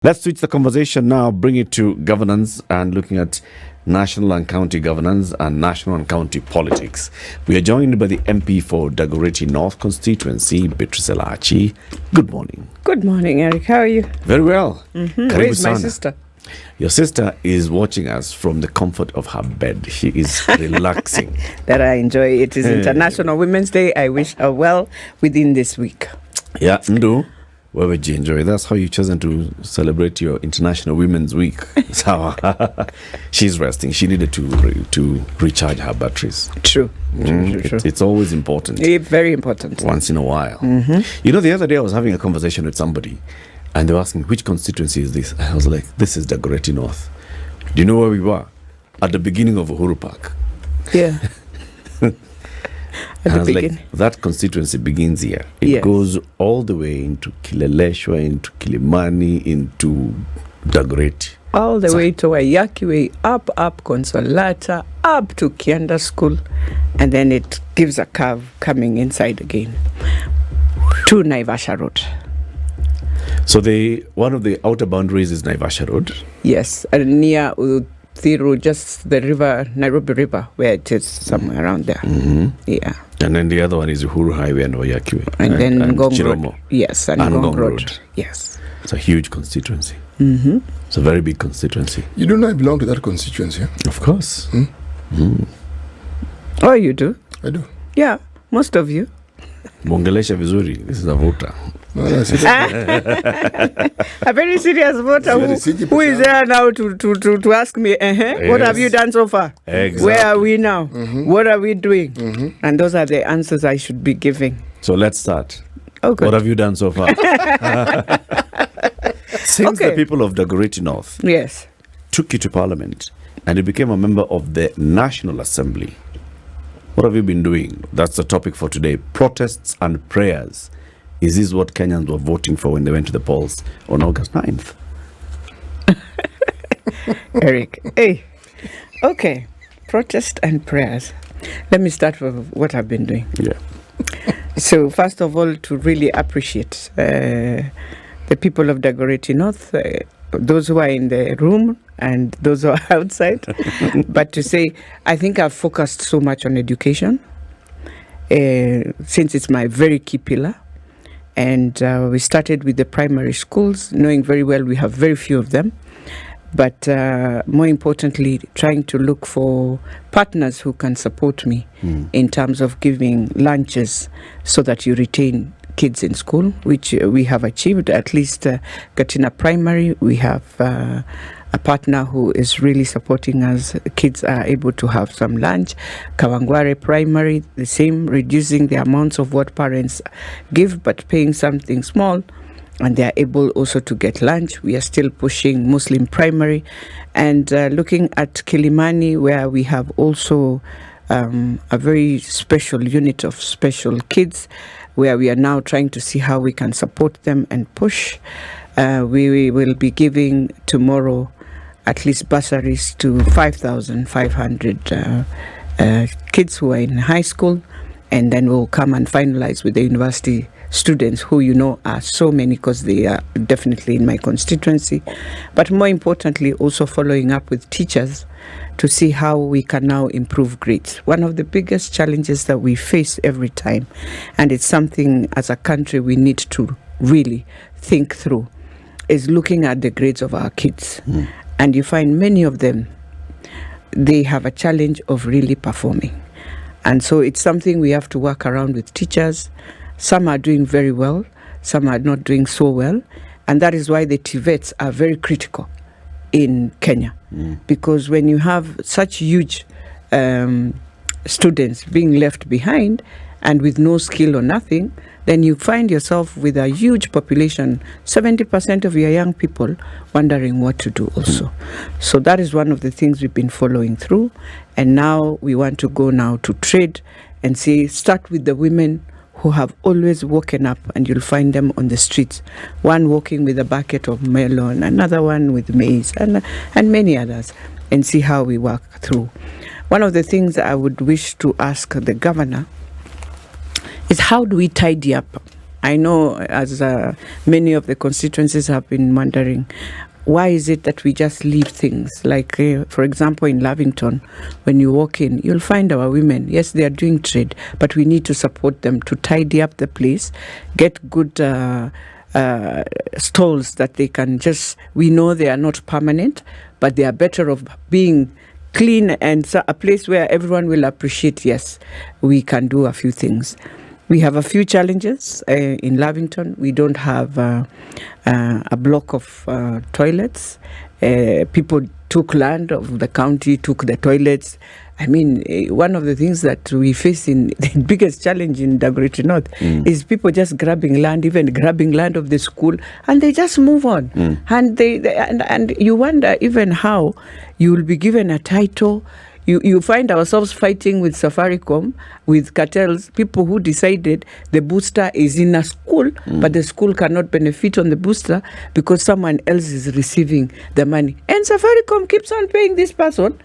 Let's switch the conversation now, bring it to governance and looking at national and county governance and national and county politics. We are joined by the MP for Dagoretti North Constituency, Beatrice Elachi. Good morning. Good morning, Eric. How are you? Very well. Where's my sister? Your sister is watching us from the comfort of her bed. She is relaxing. That I enjoy. It is International Women's Day. I wish her well within this week. Yeah, Ndu. Where would you enjoy? That's how you've chosen to celebrate your International Women's Week. So she's resting. She needed to recharge her batteries. True. It's always important. Very important. Once in a while. You know, the other day I was having a conversation with somebody and they were asking, which constituency is this? I was like, this is Dagoretti North. Do you know where we were? At the beginning of Uhuru Park. Yeah. And I was like, that constituency begins here. It goes all the way into Kileleshwa, into Kilimani, into Dagoretti. All the way to Waiyaki Way, up Consolata, up to Kianda School. And then it gives a curve coming inside again to Naivasha Road. So one of the outer boundaries is Naivasha Road? Yes, and near Thiru, just the river, Nairobi River, where it is somewhere around there. Yeah. And then the other one is Uhuru Highway and Waiyaki Way. And then Ngong Chiromo. Road. Yes, and Ngong Road. Yes. It's a huge constituency. It's a very big constituency. You do not belong to that constituency? Of course. Oh, you do? I do. Yeah, most of you. Mongelesha vizuri. This is a voter. A very serious voter who is there now to ask me, what have you done so far? Exactly. Where are we now? What are we doing? And those are the answers I should be giving. So let's start. Okay. What have you done so far? Since the people of Dagoretti North took you to Parliament and you became a member of the National Assembly, what have you been doing? That's the topic for today. Protests and prayers. Is this what Kenyans were voting for when they went to the polls on August 9th? Eric. Hey. Okay. Protest and prayers. Let me start with what I've been doing. Yeah. So first of all, to really appreciate the people of Dagoretti North, those who are in the room and those who are outside. But to say, I think I've focused so much on education since it's my very key pillar. And we started with the primary schools, knowing very well we have very few of them. But more importantly, trying to look for partners who can support me in terms of giving lunches so that you retain kids in school, which we have achieved. At least Katina Primary, we have a partner who is really supporting us. Kids are able to have some lunch. Kawangware Primary, the same, reducing the amounts of what parents give, but paying something small, and they are able also to get lunch. We are still pushing Muslim Primary, and looking at Kilimani, where we have also a very special unit of special kids, where we are now trying to see how we can support them and push. We will be giving tomorrow at least bursaries to 5,500 kids who are in high school, and then we'll come and finalize with the university students who are so many because they are definitely in my constituency. But more importantly, also following up with teachers to see how we can now improve grades. One of the biggest challenges that we face every time, and it's something as a country we need to really think through, is looking at the grades of our kids. And you find many of them, they have a challenge of really performing. And so it's something we have to work around with teachers. Some are doing very well, some are not doing so well. And that is why the TVETs are very critical in Kenya. Because when you have such huge students being left behind and with no skill or nothing, then you find yourself with a huge population, 70% of your young people wondering what to do also. So that is one of the things we've been following through. And now we want to go now to trade and start with the women who have always woken up, and you'll find them on the streets. One walking with a bucket of melon, another one with maize, and many others, and see how we work through. One of the things I would wish to ask the governor is, how do we tidy up I know, as many of the constituencies have been wondering, why is it that we just leave things? Like, for example, in Lavington, when you walk in, you'll find our women. Yes, they are doing trade, but we need to support them to tidy up the place, get good stalls that they can just, we know they are not permanent, but they are better off being clean and a place where everyone will appreciate, yes, we can do a few things. We have a few challenges in Lavington. We don't have a block of toilets. People took land of the county, took the toilets. I mean, one of the things that we face in the biggest challenge in Dagoretti North is people just grabbing land, even grabbing land of the school, and they just move on. And and you wonder even how you will be given a title. You find ourselves fighting with Safaricom, with cartels, people who decided the booster is in a school, but the school cannot benefit on the booster because someone else is receiving the money. And Safaricom keeps on paying this person.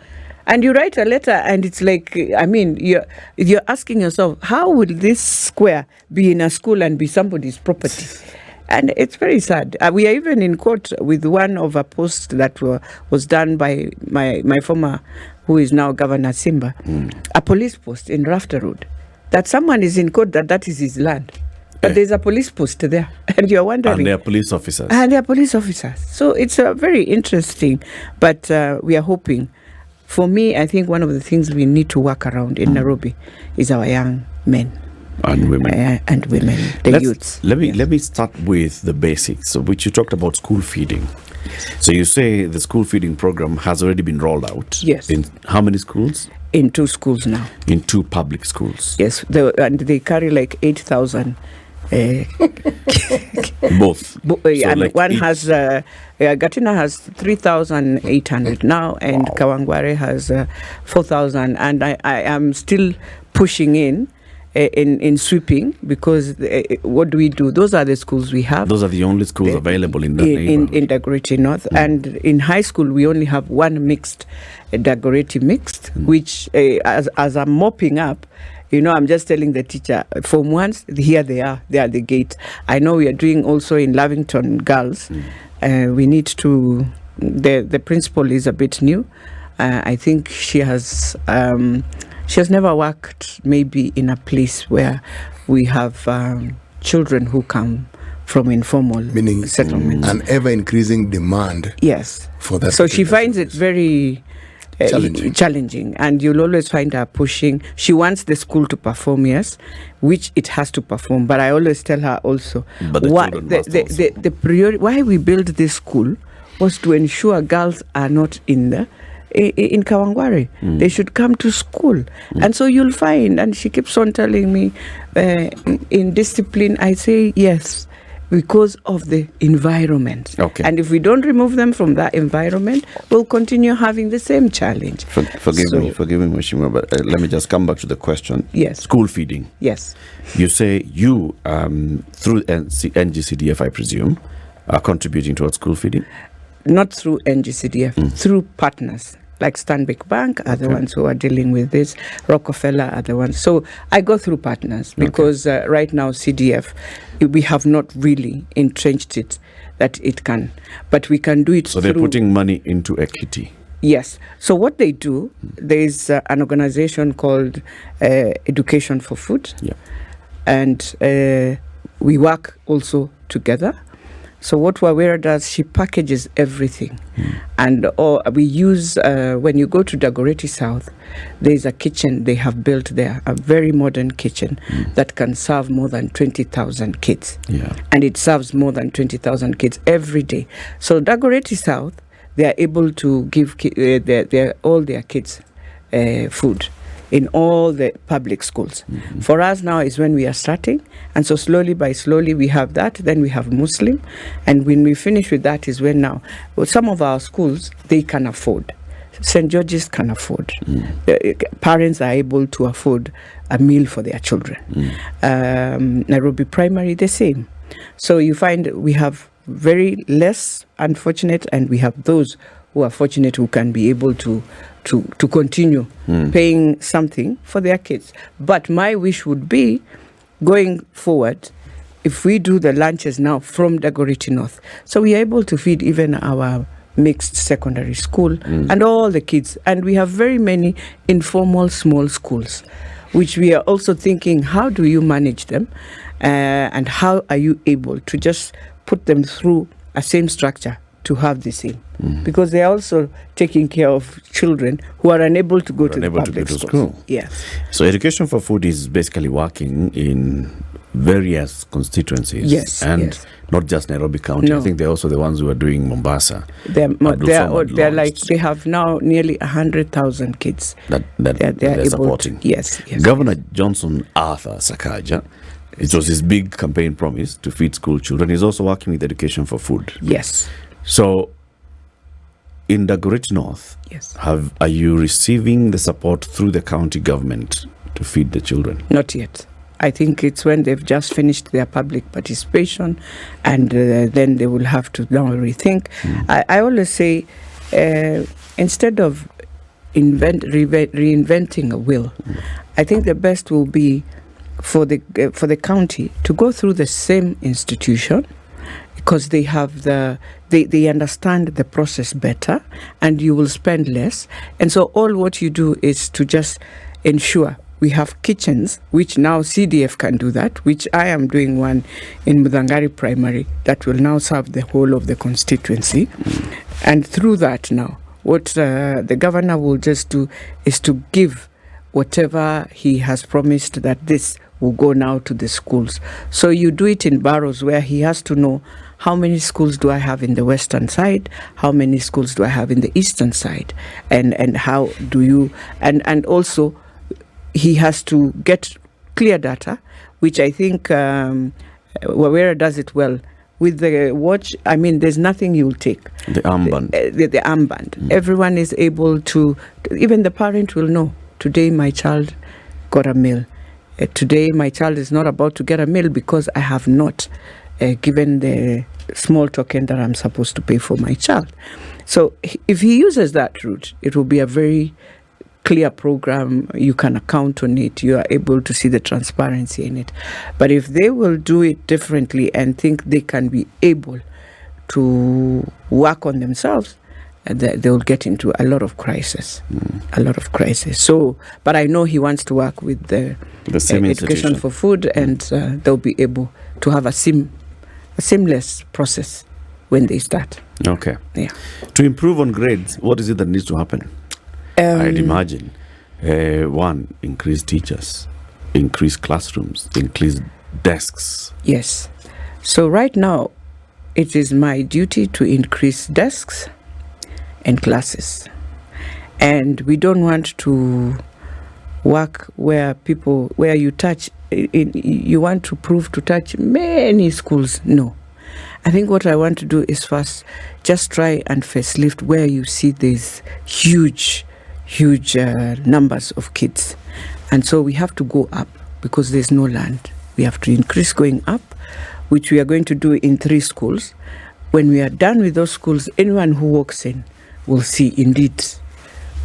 And you write a letter, and it's like, I mean, you're asking yourself, how will this square be in a school and be somebody's property? And it's very sad. We are even in court with one of a post that was done by my former, who is now Governor Simba, a police post in Rafter Road, that someone is in court that is his land. But there's a police post there, and you're wondering. And they are police officers. And they are police officers. So it's very interesting, but we are hoping. For me, I think one of the things we need to work around in Nairobi is our young men. And women. Youths. Let me start with the basics, of which you talked about school feeding. So you say the school feeding program has already been rolled out. Yes. In how many schools? In 2 schools now. In 2 public schools. Yes, and they carry like 8,000. Both. And like one has Gatina has 3,800 now, and Kawangware has 4,000. And I am still pushing in sweeping, because what do we do? Those are the schools we have. Those are the only schools available in the neighborhood. In Dagoretti North. And in high school, we only have one mixed, Dagoretti mixed, which as I'm mopping up, I'm just telling the teacher, Form 1s, here they are the gate. I know we are doing also in Lavington Girls. We need to, the principal is a bit new. I think she has never worked maybe in a place where we have children who come from informal settlements. An ever-increasing demand. Yes. For that. So she finds it very challenging, and you'll always find her pushing. She wants the school to perform, yes, which it has to perform. But I always tell her also, why the priority, why we built this school was to ensure girls are not in Kawangware. They should come to school. And so you'll find, and she keeps on telling me, in discipline, I say yes, because of the environment. Okay. And if we don't remove them from that environment, we'll continue having the same challenge. Forgive me, Mheshimiwa, but let me just come back to the question. Yes. School feeding. Yes. You say you, through NGCDF, I presume, are contributing towards school feeding? Not through NGCDF, through partners. Like Stanbic Bank are the ones who are dealing with this. Rockefeller are the ones. So I go through partners because right now CDF, we have not really entrenched it that it can. But we can do it So they're putting money into equity. Yes. So what they do, there is an organization called Education for Food. Yeah. And we work also together. So what Wawera does, she packages everything. And we use, when you go to Dagoretti South, there's a kitchen they have built there, a very modern kitchen that can serve more than 20,000 kids. Yeah. And it serves more than 20,000 kids every day. So Dagoretti South, they are able to give all their kids food in all the public schools. For us now is when we are starting, and so slowly we have that, then we have Muslim, and when we finish with that is when now some of our schools, they can afford. St. George's can afford. Parents are able to afford a meal for their children. Nairobi Primary, the same. So you find we have very less unfortunate, and we have those who are fortunate who can be able to continue paying something for their kids. But my wish would be, going forward, if we do the lunches now from Dagoretti North, so we are able to feed even our mixed secondary school and all the kids. And we have very many informal small schools, which we are also thinking, how do you manage them? And how are you able to just put them through a same structure to have the same? Because they are also taking care of children who are unable to go to the public school. Yeah. So Education for Food is basically working in various constituencies. Yes. And not just Nairobi County. No. I think they're also the ones who are doing Mombasa. They're like, they have now nearly 100,000 kids that they're able supporting. Yes. Governor Johnson Arthur Sakaja, it was his big campaign promise to feed school children. He's also working with Education for Food. Yes. So, in Dagoretti North, are you receiving the support through the county government to feed the children? Not yet. I think it's when they've just finished their public participation, and then they will have to now rethink. I always say, instead of reinventing a wheel, I think the best will be for the county to go through the same institution, because they have they understand the process better, and you will spend less. And so all what you do is to just ensure we have kitchens, which now CDF can do that, which I am doing one in Mudangari Primary that will now serve the whole of the constituency. And through that now, what the governor will just do is to give whatever he has promised, that this will go now to the schools. So you do it in boroughs where he has to know, how many schools do I have in the western side? How many schools do I have in the eastern side? And how do you, and also he has to get clear data, which I think Wawera does it well. With the watch, I mean, there's nothing you'll take. The armband. The armband. Everyone is able to, even the parent will know, today my child got a meal. Today my child is not about to get a meal because I have not given the small token that I'm supposed to pay for my child. So if he uses that route, it will be a very clear program. You can account on it. You are able to see the transparency in it. But if they will do it differently and think they can be able to work on themselves, they will get into a lot of crisis. So, but I know he wants to work with the same Education for Food, and they'll be able to have a seamless process when they start. Okay. Yeah. To improve on grades, what is it that needs to happen? I'd imagine, one, increase teachers, increase classrooms, increase desks. Yes. So right now, it is my duty to increase desks and classes. And we don't want to work where you touch, you want to prove to touch many schools. No. I think what I want to do is first just try and facelift where you see these huge numbers of kids. And so we have to go up because there's no land. We have to increase going up, which we are going to do in 3 schools. When we are done with those schools, anyone who walks in will see, indeed,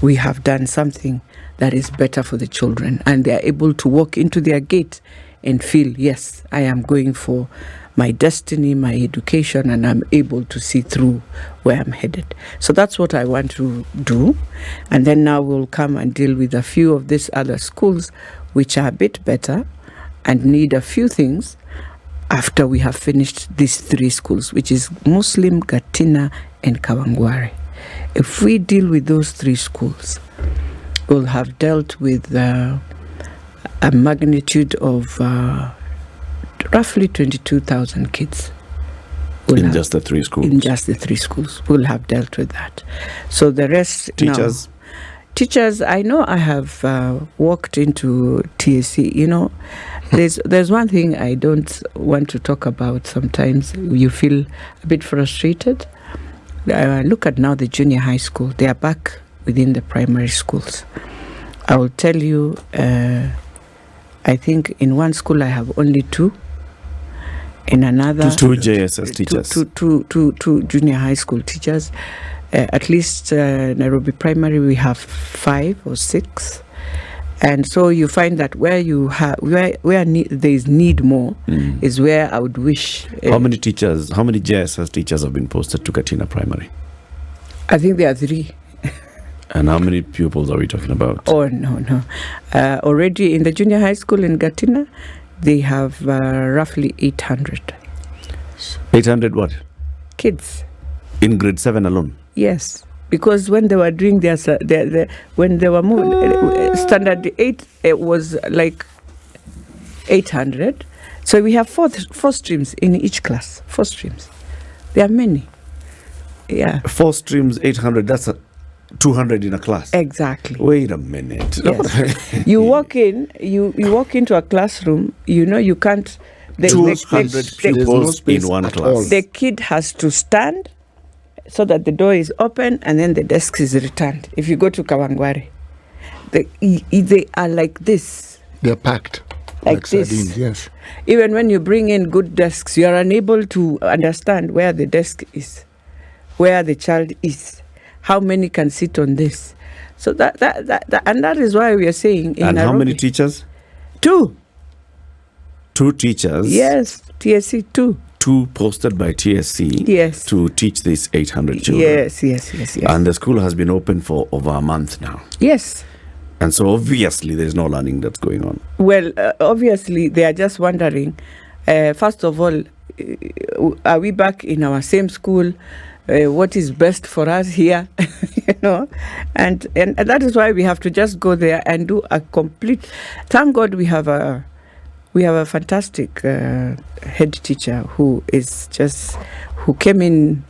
we have done something that is better for the children. And they are able to walk into their gate and feel, yes, I am going for my destiny, my education, and I'm able to see through where I'm headed. So that's what I want to do. And then now we'll come and deal with a few of these other schools which are a bit better and need a few things after we have finished these 3 schools, which is Muslim, Gatina, and Kawangware. If we deal with those 3 schools, we'll have dealt with a magnitude of roughly 22,000 kids. Just the 3 schools? In just the 3 schools. We'll have dealt with that. So the rest Teachers? now, teachers, I know I have walked into TSC. You know, there's one thing I don't want to talk about sometimes. You feel a bit frustrated. Look at now the junior high school. They are back within the primary schools. I will tell you, I think in one school I have only 2. In another, 2 JSS teachers. Two junior high school teachers. At least Nairobi Primary we have 5 or 6. And so you find that where there is need more is where I would wish. How many JSS teachers have been posted to Katina Primary? I think there are 3. And how many pupils are we talking about? Oh, no. Already in the junior high school in Katina, they have roughly 800. 800 what? Kids. In grade 7 alone? Yes. Because when they were doing when they were moved, standard 8, it was like 800. So we have four streams in each class. 4 streams. There are many. Yeah. 4 streams, 800. That's 200 in a class. Exactly. Wait a minute. Yes. You walk into a classroom. You can't. 200 pupils in one class. The kid has to stand so that the door is open and then the desk is returned. If you go to Kawangware, they are like this. They're packed. Like this. Sardines, yes. Even when you bring in good desks, you are unable to understand where the desk is, where the child is, how many can sit on this. So that is why we are saying in And Nairobi, how many teachers? 2. 2 teachers? Yes, TSC 2. 2 posted by TSC Yes. to teach these 800 children. Yes. And the school has been open for over a month now. Yes. And so obviously there's no learning that's going on. Well, obviously they are just wondering, first of all, are we back in our same school? What is best for us here? And that is why we have to just go there and do a complete. Thank God we have a fantastic head teacher who came in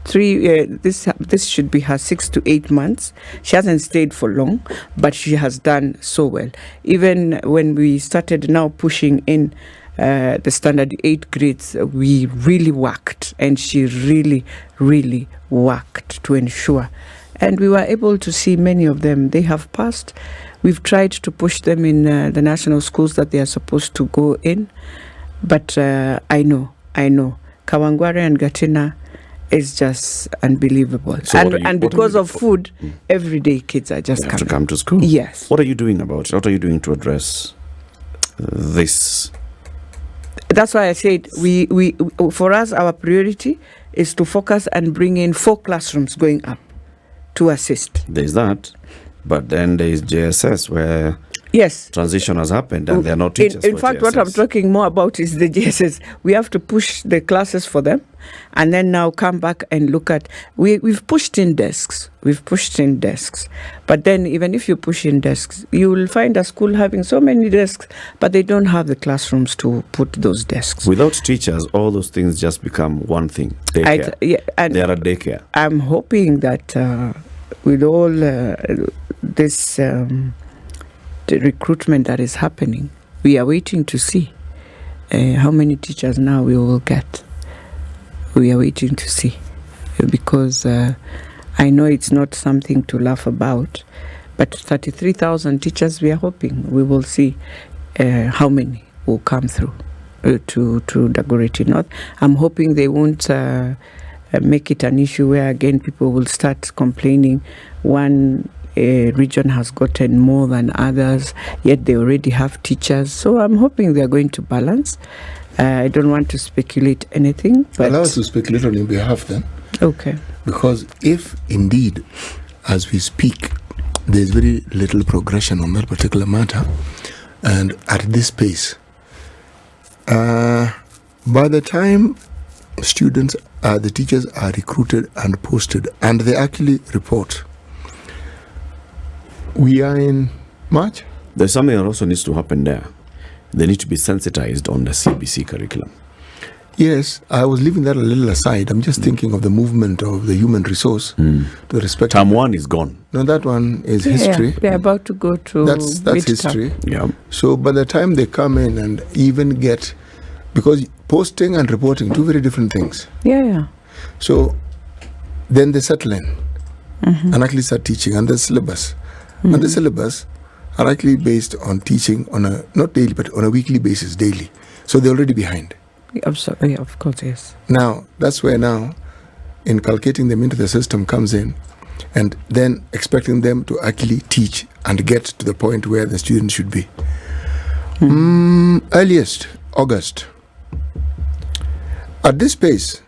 3. This should be her 6 to 8 months. She hasn't stayed for long, but she has done so well. Even when we started now pushing in the standard 8 grades, we really worked, and she really, really worked to ensure. And we were able to see many of them. They have passed. We've tried to push them in the national schools that they are supposed to go in. But I know. Kawangware and Gatina is just unbelievable. So and because of food, everyday kids are just coming. To come to school. Yes. What are you doing about it? What are you doing to address this? That's why I said we for us, our priority is to focus and bring in 4 classrooms going up to assist. There's that. But then there is JSS where yes, transition has happened and there are no teachers. In fact, what I'm talking more about is the JSS. We have to push the classes for them, and then now come back and look at. We've pushed in desks. But then even if you push in desks, you will find a school having so many desks, but they don't have the classrooms to put those desks. Without teachers, all those things just become one thing. Daycare. They are a daycare. I'm hoping that with all this the recruitment that is happening, we are waiting to see how many teachers now we will get. We are waiting to see, because I know it's not something to laugh about, but 33,000 teachers, we are hoping we will see how many will come through to Dagoretti North. I'm hoping they won't make it an issue where again people will start complaining one region has gotten more than others, yet they already have teachers. So I'm hoping they're going to balance. I don't want to speculate anything. But allow us to speculate on your behalf then. Okay. Because if indeed, as we speak, there's very little progression on that particular matter, and at this pace, by the time the teachers are recruited and posted, and they actually report, we are in March. There's something that also needs to happen there. They need to be sensitized on the CBC curriculum. Yes, I was leaving that a little aside. I'm just thinking of the movement of the human resource to respect. Term 1 is gone. No, that one is history. They're about to go to that's history. Yeah. So by the time they come in and even get, because posting and reporting, 2 very different things. Yeah. So then they settle in and actually start teaching, and the syllabus. And the syllabus are actually based on teaching on a, not daily, but on a weekly basis, daily. So they're already behind. Absolutely, of course, yes. Now, that's where now, inculcating them into the system comes in. and then expecting them to actually teach and get to the point where the students should be. Earliest, August. At this pace,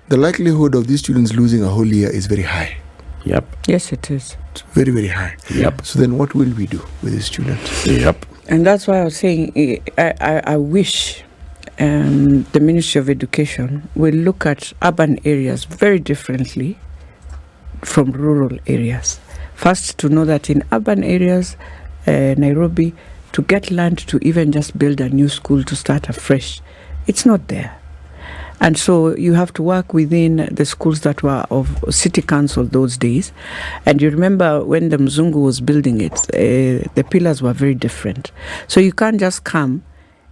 the likelihood of these students losing a whole year is very high. Yep. Yes, it is. It's very, very high. Yep. So then what will we do with these students? Yep. And that's why I was saying I wish the Ministry of Education will look at urban areas very differently from rural areas. First, to know that in urban areas, Nairobi, to get land to even just build a new school to start afresh, it's not there. And so you have to work within the schools that were of city council those days. And you remember when the Mzungu was building it, the pillars were very different. So you can't just come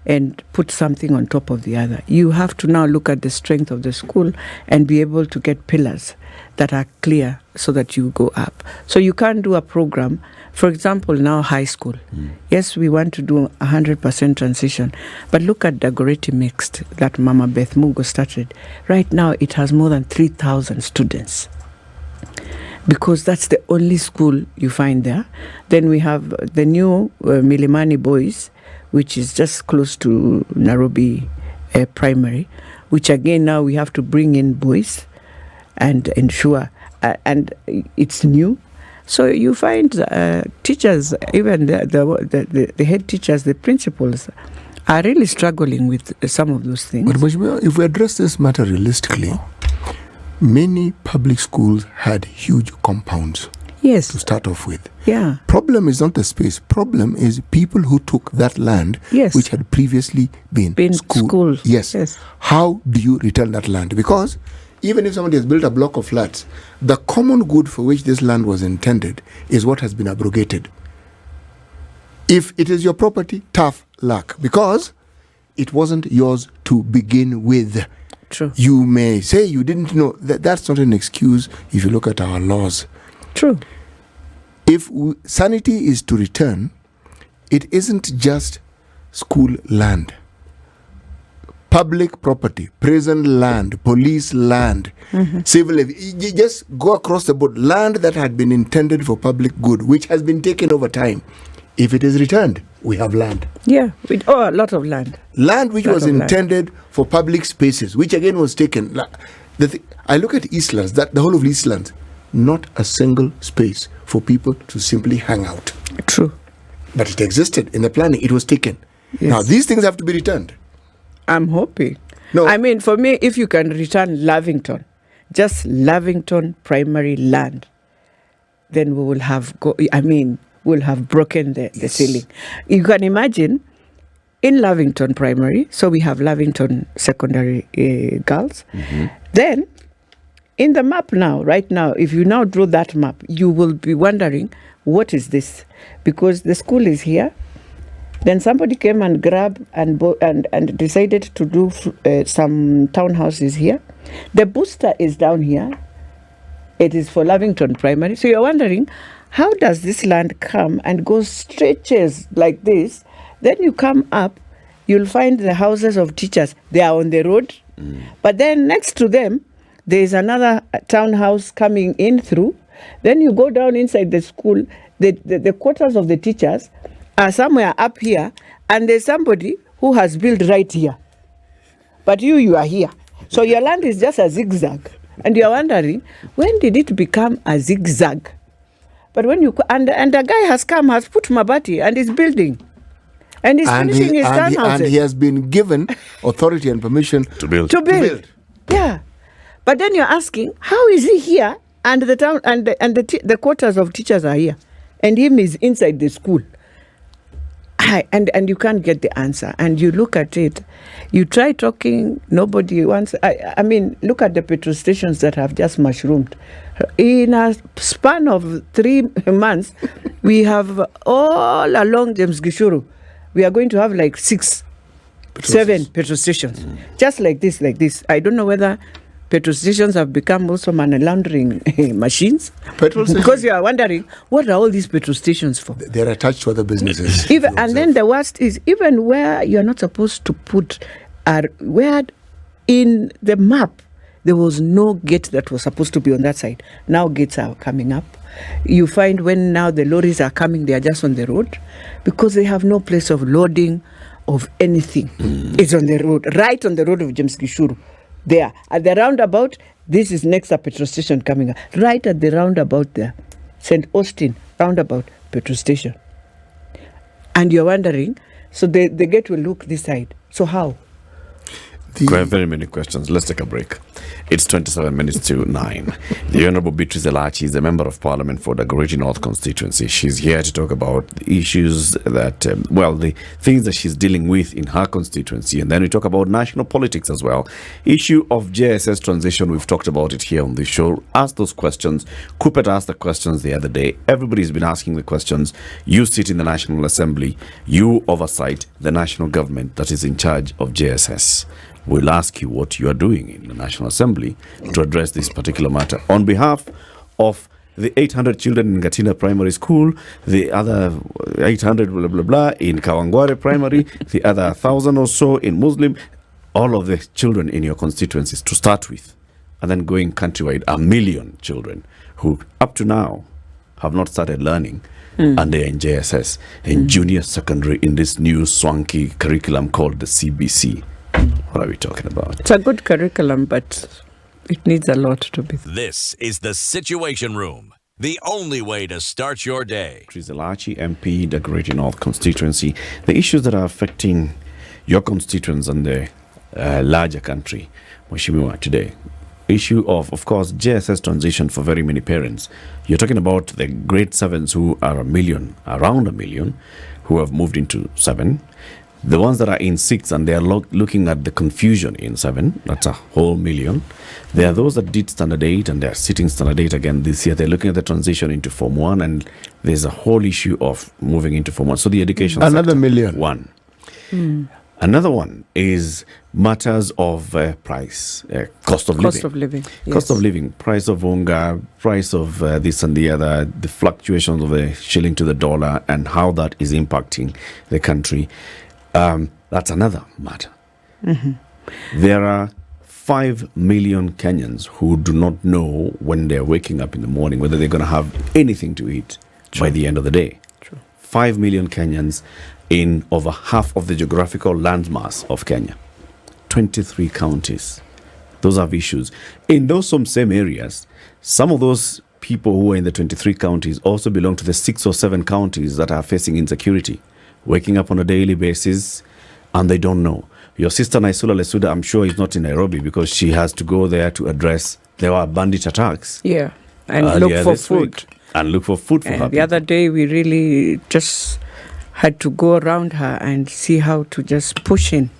and put something on top of the other. You have to now look at the strength of the school and be able to get pillars that are clear so that you go up. So you can't do a program, for example, now high school. Yes, we want to do 100% transition, but look at Dagoretti Mixed that Mama Beth Mugo started. Right now it has more than 3,000 students, because that's the only school you find there. Then we have the new Milimani Boys, which is just close to Nairobi Primary, which again now we have to bring in boys and ensure, and it's new. So you find teachers, even the head teachers, the principals, are really struggling with some of those things. But if we address this matter realistically, many public schools had huge compounds. Yes. To start off with. Yeah. Problem is not the space. Problem is people who took that land, yes, which had previously been school. Yes. How do you return that land? Because even if somebody has built a block of flats, the common good for which this land was intended is what has been abrogated. If it is your property, tough luck, because it wasn't yours to begin with. True. You may say you didn't know. That's not an excuse if you look at our laws. True. If sanity is to return, it isn't just school land. Public property, prison land, police land, civil, you just go across the board. Land that had been intended for public good, which has been taken over time. If it is returned, we have land. Yeah, a lot of land. Land which was intended for public spaces, which again was taken. I look at Eastlands, the whole of Eastlands, not a single space for people to simply hang out. True. But it existed in the planning. It was taken. Yes. Now, these things have to be returned. I'm hoping. No. I mean, for me, if you can return Lavington, just Lavington primary land, then we will have we'll have broken the ceiling. You can imagine in Lavington primary, so we have Lavington secondary girls. Then in the map now, right now, if you now draw that map, you will be wondering, what is this? Because the school is here. Then somebody came and grabbed and decided to do some townhouses here. The booster is down here. It is for Lavington Primary. So you're wondering, how does this land come and go stretches like this? Then you come up, you'll find the houses of teachers. They are on the road. But then next to them, there is another townhouse coming in through. Then you go down inside the school. The quarters of the teachers are somewhere up here, and there's somebody who has built right here. But you are here. So your land is just a zigzag. And you're wondering, when did it become a zigzag? But when you and the guy has put mabati and is building. And he's finishing his townhouses. And he has been given authority and permission to build. Yeah. But then you're asking, how is he here and the town and the quarters of teachers are here, and him is inside the school? And you can't get the answer. And you look at it, you try talking, nobody wants. I mean, look at the petrol stations that have just mushroomed. In a span of 3 months, we have all along James Gishuru, we are going to have like 7 petrol stations. Just like this. I don't know whether petrol stations have become also money laundering machines. Because you are wondering, what are all these petrol stations for? They're attached to other businesses. And then the worst is, even where you're not supposed to put, where in the map, There was no gate that was supposed to be on that side. Now gates are coming up. You find when now the lorries are coming, they are just on the road because they have no place of loading of anything. It's on the road, right on the road of James Gishuru. There, at the roundabout, this is next to petrol station coming up. Right at the roundabout there, St. Austin roundabout, petrol station. And you're wondering, so the gate will look this side. So how? We have very many questions. Let's take a break. It's 27 minutes to 9. The Honorable Beatrice Elachi is a member of Parliament for the Dagoretti North Constituency. She's here to talk about the issues that, the things that she's dealing with in her constituency. And then we talk about national politics as well. Issue of JSS transition, we've talked about it here on the show. Ask those questions. Kupet asked the questions the other day. Everybody's been asking the questions. You sit in the National Assembly. You oversight the national government that is in charge of JSS. We'll ask you what you are doing in the National Assembly to address this particular matter. On behalf of the 800 children in Gatina Primary School, the other 800 blah, blah, blah in Kawangware Primary, the other 1,000 or so in Muslim, all of the children in your constituencies to start with, and then going countrywide, 1 million children who up to now have not started learning, and they are in JSS, in junior secondary, in this new swanky curriculum called the CBC. What are we talking about? It's a good curriculum, but it needs a lot to be. This is the Situation Room, the only way to start your day. Beatrice Elachi, MP, Dagoretti North Constituency. The issues that are affecting your constituents and the larger country, Mheshimiwa, today. Issue of course, JSS transition for very many parents. You're talking about the grade 7s who are around 1 million, who have moved into 7. The ones that are in 6 and they are looking at the confusion in 7, that's a whole million. There are those that did Standard 8 and they're sitting Standard 8 again this year. They're looking at the transition into Form 1 and there's a whole issue of moving into Form 1. So the education another sector, million. One. Another one is matters of price, cost of living. Cost of living. Yes. Cost of living, price of unga, price of this and the other, the fluctuations of the shilling to the dollar and how that is impacting the country. That's another matter. There are 5 million Kenyans who do not know when they're waking up in the morning whether they're going to have anything to eat by the end of the day. 5 million Kenyans in over half of the geographical landmass of Kenya. 23 counties. Those have issues. In those same areas, some of those people who are in the 23 counties also belong to the 6 or 7 counties that are facing insecurity. Waking up on a daily basis, and they don't know. Your sister Naisula Lesuda, I'm sure, is not in Nairobi because she has to go there to address there were bandit attacks. Yeah, and look for food. And look for food for her. The other day, we really just had to go around her and see how to just push in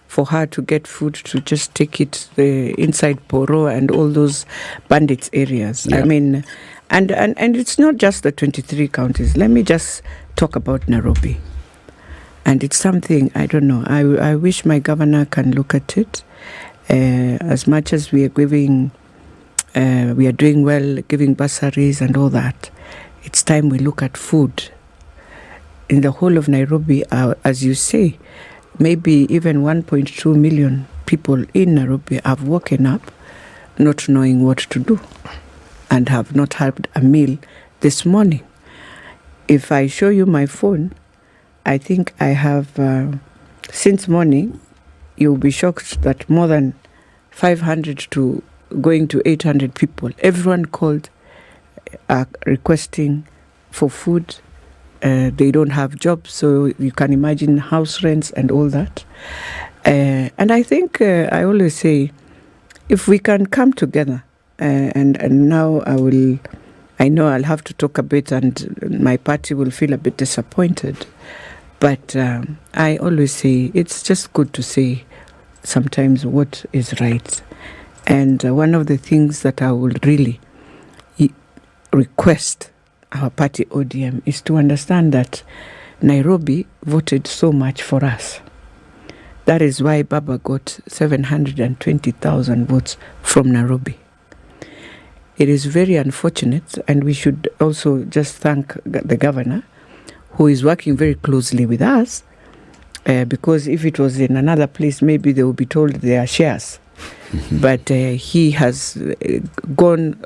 for her to get food, to just take it inside Poro and all those bandits areas. Yeah. I mean, and it's not just the 23 counties. Let me just talk about Nairobi. And it's something, I don't know, I wish my governor can look at it. As much as we are giving, we are doing well, giving bursaries and all that, it's time we look at food. In the whole of Nairobi, as you say, maybe even 1.2 million people in Nairobi have woken up not knowing what to do and have not had a meal this morning. If I show you my phone, I think I have, since morning, you'll be shocked that more than 500 to going to 800 people, everyone called, requesting for food. They don't have jobs, so you can imagine house rents and all that. And I think I always say, if we can come together, and now I know I'll have to talk a bit and my party will feel a bit disappointed. But I always say it's just good to say sometimes what is right. And one of the things that I will really request our party ODM is to understand that Nairobi voted so much for us. That is why Baba got 720,000 votes from Nairobi. It is very unfortunate, and we should also just thank the governor, who is working very closely with us, because if it was in another place, maybe they would be told their shares But he has gone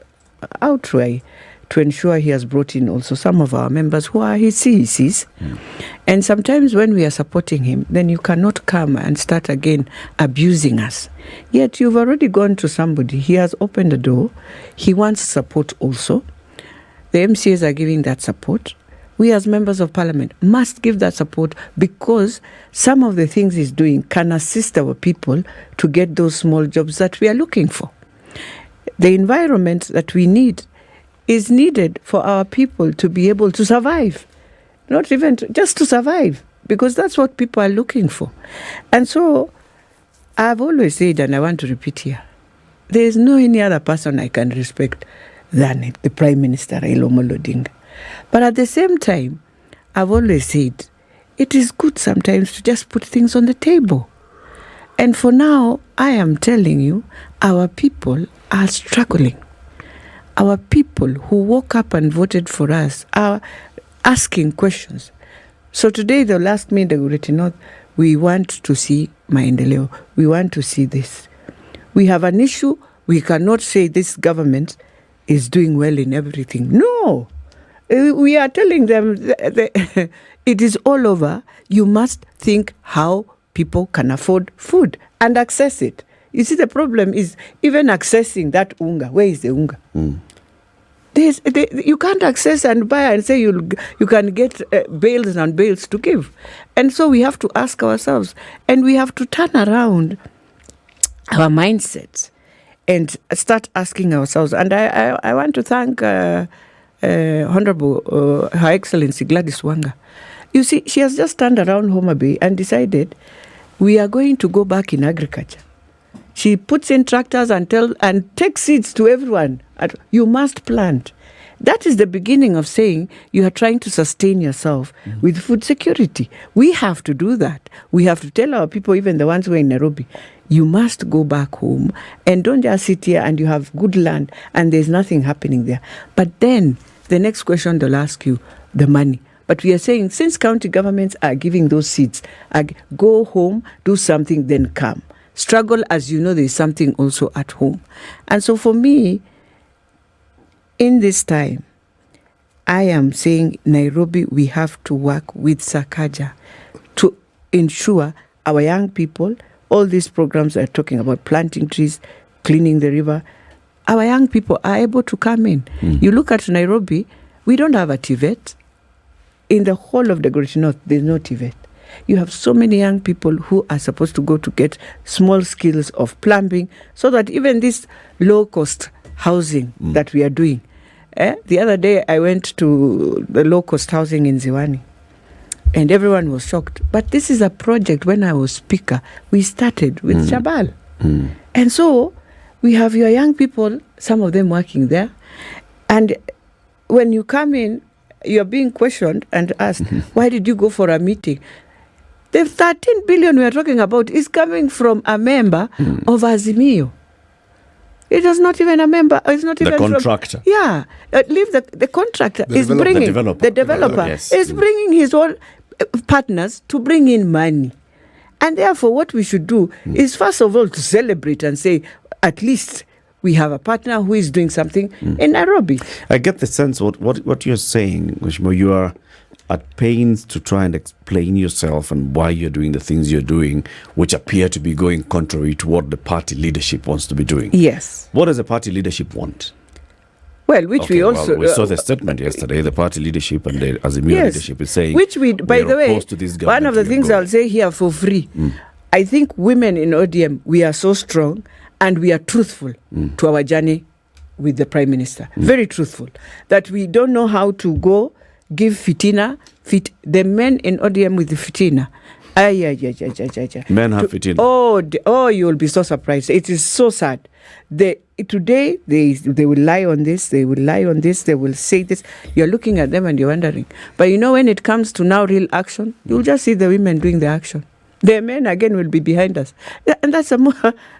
outright to ensure he has brought in also some of our members who are his CECs. And sometimes when we are supporting him, then you cannot come and start again abusing us. Yet you've already gone to somebody. He has opened the door. He wants support also. The MCAs are giving that support. We as members of parliament must give that support, because some of the things he's doing can assist our people to get those small jobs that we are looking for. The environment that we need is needed for our people to be able to survive, not even just to survive, because that's what people are looking for. And so I've always said, and I want to repeat here, there is no any other person I can respect than the Prime Minister, Raila Odinga. But at the same time, I've always said, it is good sometimes to just put things on the table. And for now, I am telling you, our people are struggling. Our people who woke up and voted for us are asking questions. So today they'll ask me, Dagoretti North, we want to see maendeleo. We want to see this. We have an issue. We cannot say this government is doing well in everything. No. We are telling them it is all over. You must think how people can afford food and access it. You see, the problem is even accessing that unga. Where is the unga? You can't access and buy and say you can get bales and bales to give. And so we have to ask ourselves, and we have to turn around our mindsets and start asking ourselves. And I want to thank Honorable Her Excellency Gladys Wanga. You see, she has just turned around Homa Bay and decided we are going to go back in agriculture. She puts in tractors and takes seeds to everyone. You must plant. That is the beginning of saying you are trying to sustain yourself with food security. We have to do that. We have to tell our people, even the ones who are in Nairobi, you must go back home and don't just sit here and you have good land and there's nothing happening there. But then the next question they'll ask you, the money. But we are saying, since county governments are giving those seeds, go home, do something, then come. Struggle, as you know, there's something also at home. And so for me, in this time, I am saying Nairobi, we have to work with Sakaja to ensure our young people, all these programs are talking about planting trees, cleaning the river, our young people are able to come in. You look at Nairobi, we don't have a TVET. In the whole of the Great North, there's no TVET. You have so many young people who are supposed to go to get small skills of plumbing, so that even this low-cost housing that we are doing. The other day, I went to the low-cost housing in Ziwani, and everyone was shocked. But this is a project, when I was speaker, we started with Shabal. And so we have your young people, some of them working there. And when you come in, you're being questioned and asked, why did you go for a meeting? The 13 billion we are talking about is coming from a member of Azimio. It is not even a member. It's not even the contractor. Leave the contractor. The developer is bringing his own partners to bring in money. And therefore, what we should do is, first of all, to celebrate and say, at least we have a partner who is doing something in Nairobi. I get the sense what you're saying, Wishmo, you are at pains to try and explain yourself and why you're doing the things you're doing, which appear to be going contrary to what the party leadership wants to be doing. Yes. What does the party leadership want? Well, we saw the statement yesterday. The party leadership and the Azimio leadership is saying, which by the way, one of the things I'll say here for free, I think women in ODM, we are so strong and we are truthful to our journey with the Prime Minister. Very truthful. That we don't know how to go give fitina, the men in ODM with the fitina. Men have fitina. Oh, you will be so surprised. It is so sad. Today, they will lie on this, they will lie on this, they will say this. You're looking at them and you're wondering. But you know, when it comes to now real action, you'll just see the women doing the action. The men, again, will be behind us. And that's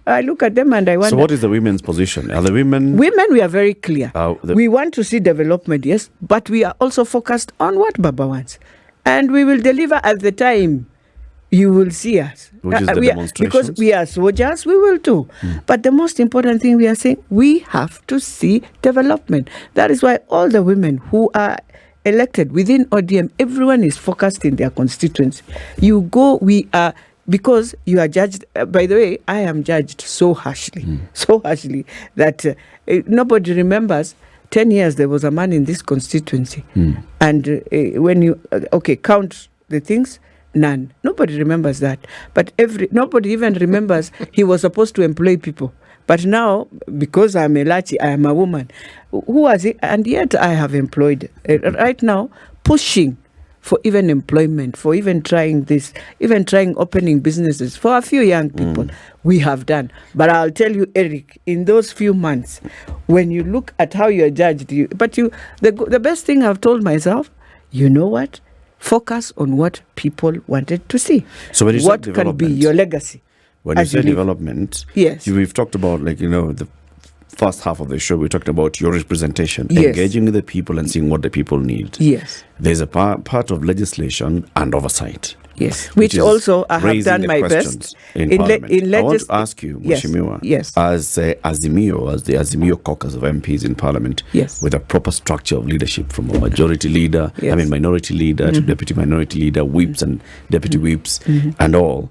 I look at them and I wonder. So what is the women's position? Are the women... Women, we are very clear. We want to see development, yes, but we are also focused on what Baba wants. And we will deliver at the time you will see us. Which is the demonstrations? Because we are soldiers, we will too. But the most important thing we are saying, we have to see development. That is why all the women who are elected within ODM, everyone is focused in their constituency. You go, because you are judged, by the way, I am judged so harshly that nobody remembers 10 years there was a man in this constituency. And when you, count the things, none. Nobody remembers that. But nobody even remembers he was supposed to employ people. But now, because I'm Elachi, I am a woman. Who was it? And yet I have employed, right now, pushing for even employment, for even trying this, even trying opening businesses for a few young people. We have done. But I'll tell you, Eric, in those few months, when you look at how you're judged, the best thing I've told myself, you know what? Focus on what people wanted to see. So when you what can be your legacy? When you say development, yes, we've talked about, the first half of the show, we talked about your representation, engaging with the people and seeing what the people need. Yes. There's a part of legislation and oversight. Yes, which also I have done my best in Parliament. I want to ask you, Mheshimiwa, as the Azimio caucus of MPs in Parliament, with a proper structure of leadership from a majority leader, minority leader to deputy minority leader, whips and deputy whips and all.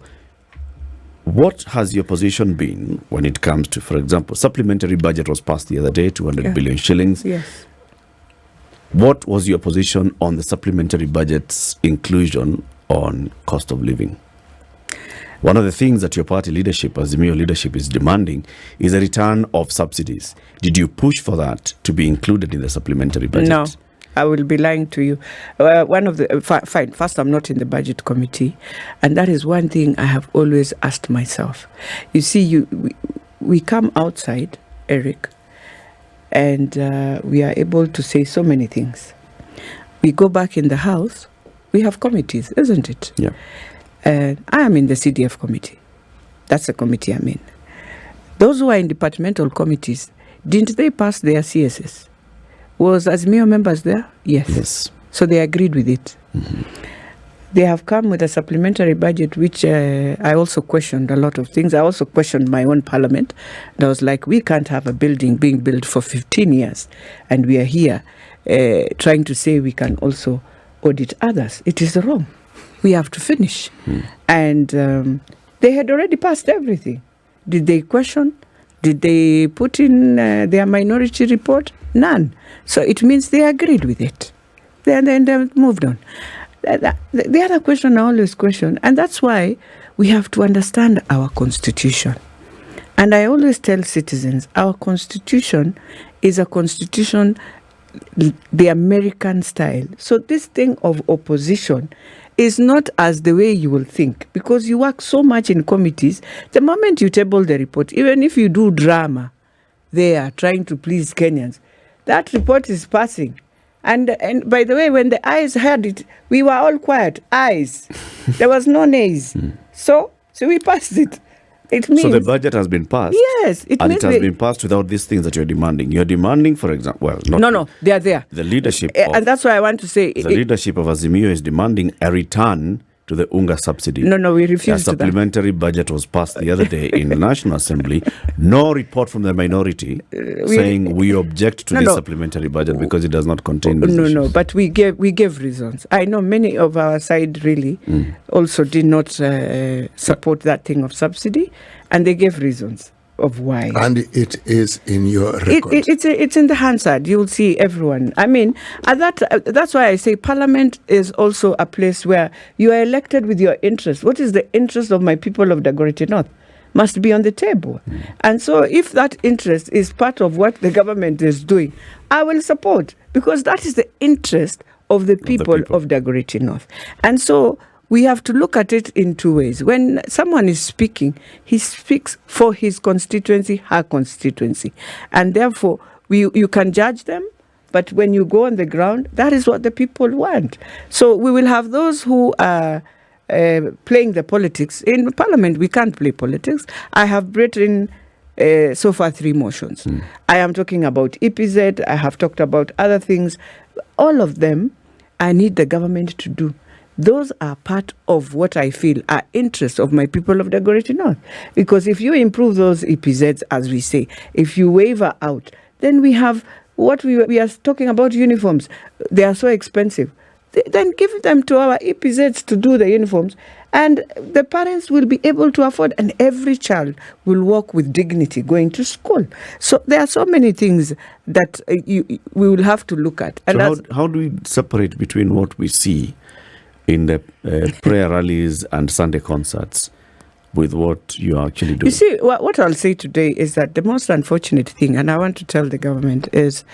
What has your position been when it comes to, for example, supplementary budget was passed the other day, 200 billion shillings. Yes. What was your position on the supplementary budget's inclusion on cost of living? One of the things that your party leadership, Azimio leadership, is demanding is a return of subsidies. Did you push for that to be included in the supplementary budget? No. I will be lying to you. Fine. First, I'm not in the budget committee, and that is one thing I have always asked myself. You see, we come outside, Eric, and we are able to say so many things. We go back in the house, we have committees, isn't it? Yeah. And I am in the CDF committee. That's the committee I'm in. Those who are in departmental committees, didn't they pass their CSS? Was Azimio members there? Yes. So they agreed with it. They have come with a supplementary budget, which I also questioned a lot of things. I also questioned my own parliament. And I was like, we can't have a building being built for 15 years. And we are here trying to say we can also audit others. It is wrong. We have to finish. And they had already passed everything. Did they question? Did they put in their minority report? None. So it means they agreed with it. Then they moved on. The other question I always question, and that's why we have to understand our constitution. And I always tell citizens, our constitution is a constitution, the American style. So this thing of opposition is not as the way you will think, because you work so much in committees. The moment you table the report, even if you do drama there trying to please Kenyans, that report is passing. And by the way, when the ayes heard it, we were all quiet. Ayes. There was no nays. So we passed it. It means, so the budget has been passed. Yes. It has been passed without these things that you're demanding. You're demanding, for example, No, they are there. The leadership and that's why I want to say... The leadership of Azimio is demanding a return to the UNGA subsidy. No, we refuse to that. A supplementary budget was passed the other day in the National Assembly. No report from the minority saying we object to this supplementary budget because it does not contain these issues. No, but we gave reasons. I know many of our side really also did not support that thing of subsidy, and they gave reasons of why. And it is in your record. It's in the Hansard. You'll see everyone. I mean, that's why I say Parliament is also a place where you are elected with your interest. What is the interest of my people of Dagoretti North? Must be on the table. And so if that interest is part of what the government is doing, I will support, because that is the interest of the people of Dagoretti North. And so we have to look at it in two ways. When someone is speaking, he speaks for his constituency, her constituency. And therefore, you can judge them, but when you go on the ground, that is what the people want. So we will have those who are playing the politics. In Parliament, we can't play politics. I have brought in so far 3 motions. I am talking about EPZ. I have talked about other things. All of them, I need the government to do. Those are part of what I feel are interests of my people of the Greater North. Because if you improve those EPZs, as we say, if you waiver out, then we have what we are talking about, uniforms. They are so expensive. Then give them to our EPZs to do the uniforms, and the parents will be able to afford, and every child will walk with dignity going to school. So there are so many things that we will have to look at. And so how do we separate between what we see in the prayer rallies and Sunday concerts with what you are actually doing? You see, what I'll say today is that the most unfortunate thing, and I want to tell the government, is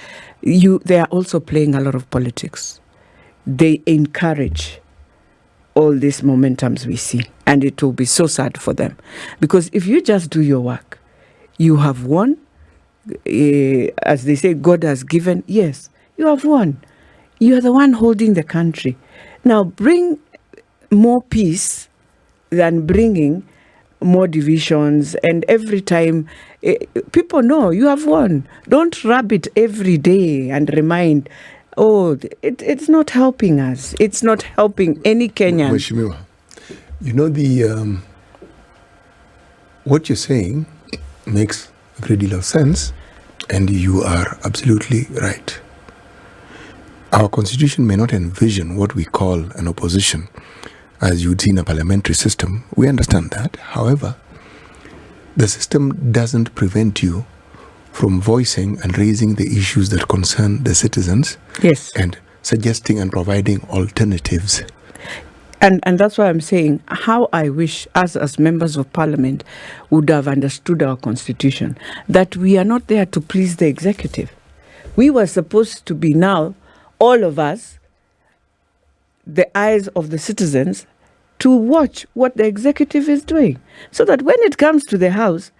they are also playing a lot of politics. They encourage all these momentums we see, and it will be so sad for them. Because if you just do your work, you have won. As they say, God has given. Yes, you have won. You are the one holding the country. Now bring more peace than bringing more divisions, and every time people know you have won. Don't rub it every day and remind, it's not helping us. It's not helping any Kenyan. Mheshimiwa, you know, what you're saying makes a great deal of sense, and you are absolutely right. Our constitution may not envision what we call an opposition, as you'd see in a parliamentary system. We understand that. However, the system doesn't prevent you from voicing and raising the issues that concern the citizens. Yes. And suggesting and providing alternatives. And that's why I'm saying how I wish us as members of parliament would have understood our constitution, that we are not there to please the executive. We were supposed to be now, all of us, the eyes of the citizens, to watch what the executive is doing, so that when it comes to the House,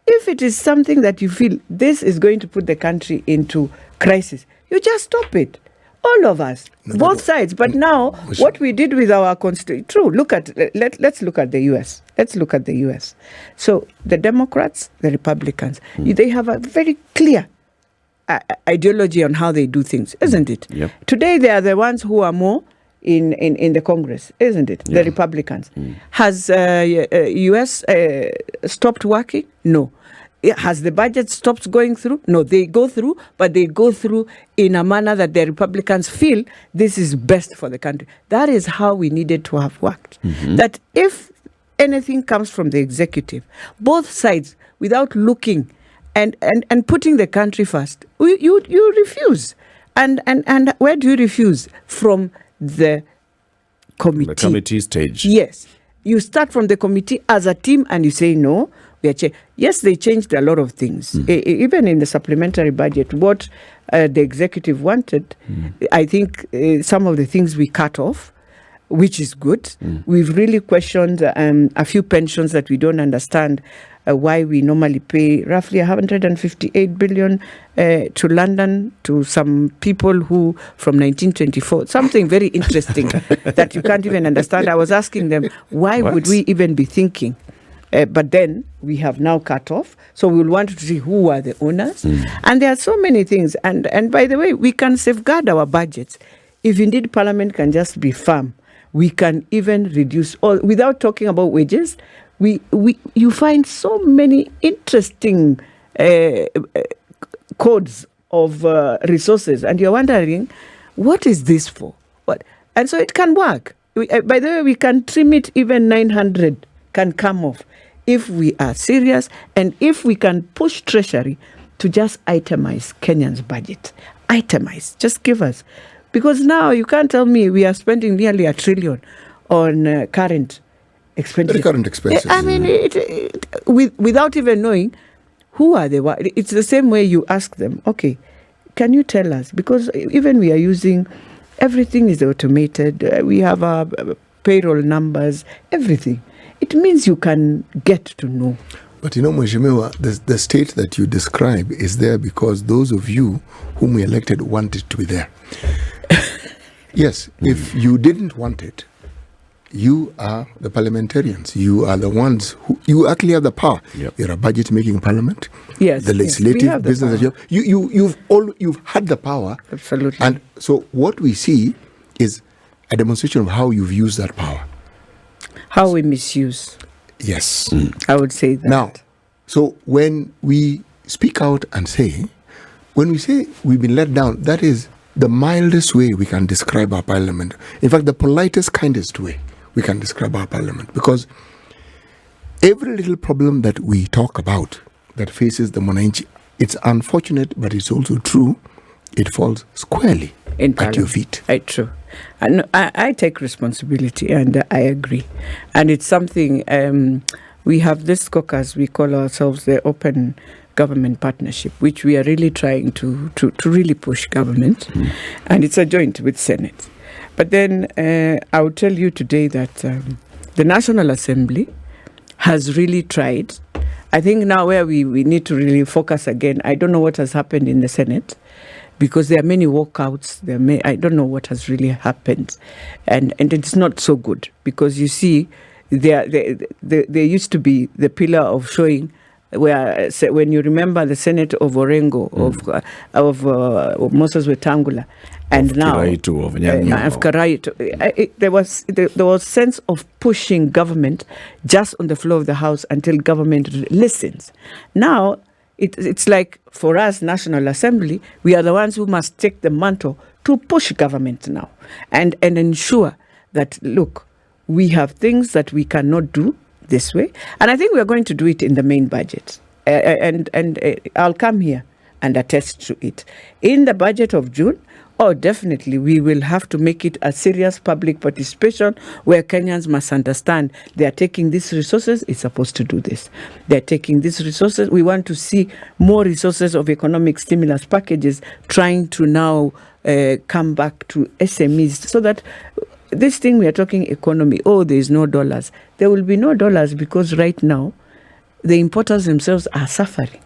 if it is something that you feel this is going to put the country into crisis, you just stop it. All of us, both sides. But now, what we did with our constitution, let's look at the US. Let's look at the US. So the Democrats, the Republicans, they have a very clear ideology on how they do things, isn't it? Yep. Today, they are the ones who are more in the Congress, isn't it? The Republicans. Has US stopped working? No. Has the budget stopped going through? No, they go through, but they go through in a manner that the Republicans feel this is best for the country. That is how we needed to have worked. That if anything comes from the executive, both sides, without looking and putting the country first, you refuse. And where do you refuse? From the committee. The committee stage. Yes. You start from the committee as a team and you say, no, yes, they changed a lot of things. Even in the supplementary budget, what the executive wanted, I think some of the things we cut off, which is good. We've really questioned a few pensions that we don't understand why we normally pay roughly 158 billion to London, to some people who from 1924, something very interesting that you can't even understand. I was asking them, why would we even be thinking? But then we have now cut off. So we'll want to see who are the owners. And there are so many things. And by the way, we can safeguard our budgets. If indeed Parliament can just be firm, we can even reduce all, without talking about wages. You find so many interesting codes of resources. And you're wondering, what is this for? What? And so it can work. By the way, we can trim it, even 900 can come off if we are serious, and if we can push Treasury to just itemize Kenyan's budget. Itemize, just give us. Because now you can't tell me we are spending nearly $1 trillion on current expenses. Current expenses. I mean, without even knowing who are they. It's the same way you ask them, okay, can you tell us? Because even we are using, everything is automated. We have our payroll numbers, everything. It means you can get to know. But you know, Mheshimiwa, the state that you describe is there because those of you whom we elected wanted to be there. Yes, if you didn't want it, you are the parliamentarians. You are the ones who, you actually have the power. Yep. You're a budget-making parliament. Yes. The legislative yes, business that you've had the power. Absolutely. And so what we see is a demonstration of how you've used that power. How we misuse. Yes. I would say that. Now, so when we speak out and say, when we say we've been let down, that is the mildest way we can describe our parliament. In fact, the politest, kindest way we can describe our parliament. Because every little problem that we talk about that faces the Mwananchi, it's unfortunate, but it's also true. It falls squarely at your feet. True. I take responsibility, and I agree. And it's something, we have this caucus, we call ourselves the Open Government Partnership, which we are really trying to really push government. And it's a joint with Senate. But then I will tell you today that the National Assembly has really tried. I think now where we need to really focus again, I don't know what has happened in the Senate, because there are many walkouts. I don't know what has really happened. And it's not so good, because you see, there used to be the pillar of showing where, when you remember the Senate of Orengo, of Moses Wetangula, and now of Karaitu, there was sense of pushing government just on the floor of the House until government listens. Now it's like, for us, National Assembly, we are the ones who must take the mantle to push government now and ensure that, look, we have things that we cannot do this way. And I think we are going to do it in the main budget. And I'll come here and attest to it. In the budget of June, definitely we will have to make it a serious public participation where Kenyans must understand they are taking these resources, it's supposed to do this. They're taking these resources. We want to see more resources of economic stimulus packages trying to now come back to SMEs, so that this thing we are talking economy, there is no dollars. There will be no dollars, because right now the importers themselves are suffering.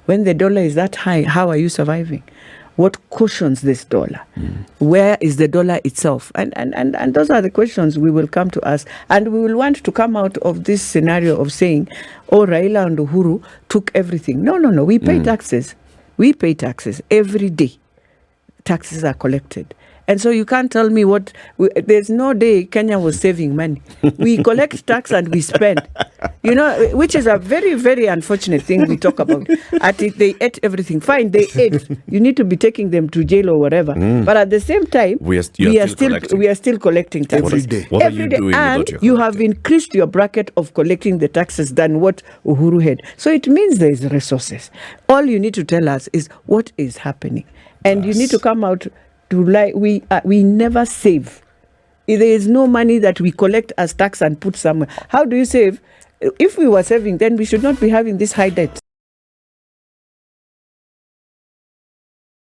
When the dollar is that high, how are you surviving? What cushions this dollar? Where is the dollar itself? And those are the questions we will come to ask. And we will want to come out of this scenario of saying, Raila and Uhuru took everything. No. We pay taxes. We pay taxes every day. Taxes are collected. And so you can't tell me there's no day Kenya was saving money. We collect tax and we spend, which is a very, very unfortunate thing we talk about. They ate everything. Fine, they ate. You need to be taking them to jail or whatever. But at the same time, we are still collecting taxes. Every day. What are you doing and you have increased your bracket of collecting the taxes than what Uhuru had. So it means there is resources. All you need to tell us is what is happening. And you need to come out to we never save. There is no money that we collect as tax and put somewhere. How do you save? If we were saving, then we should not be having this high debt.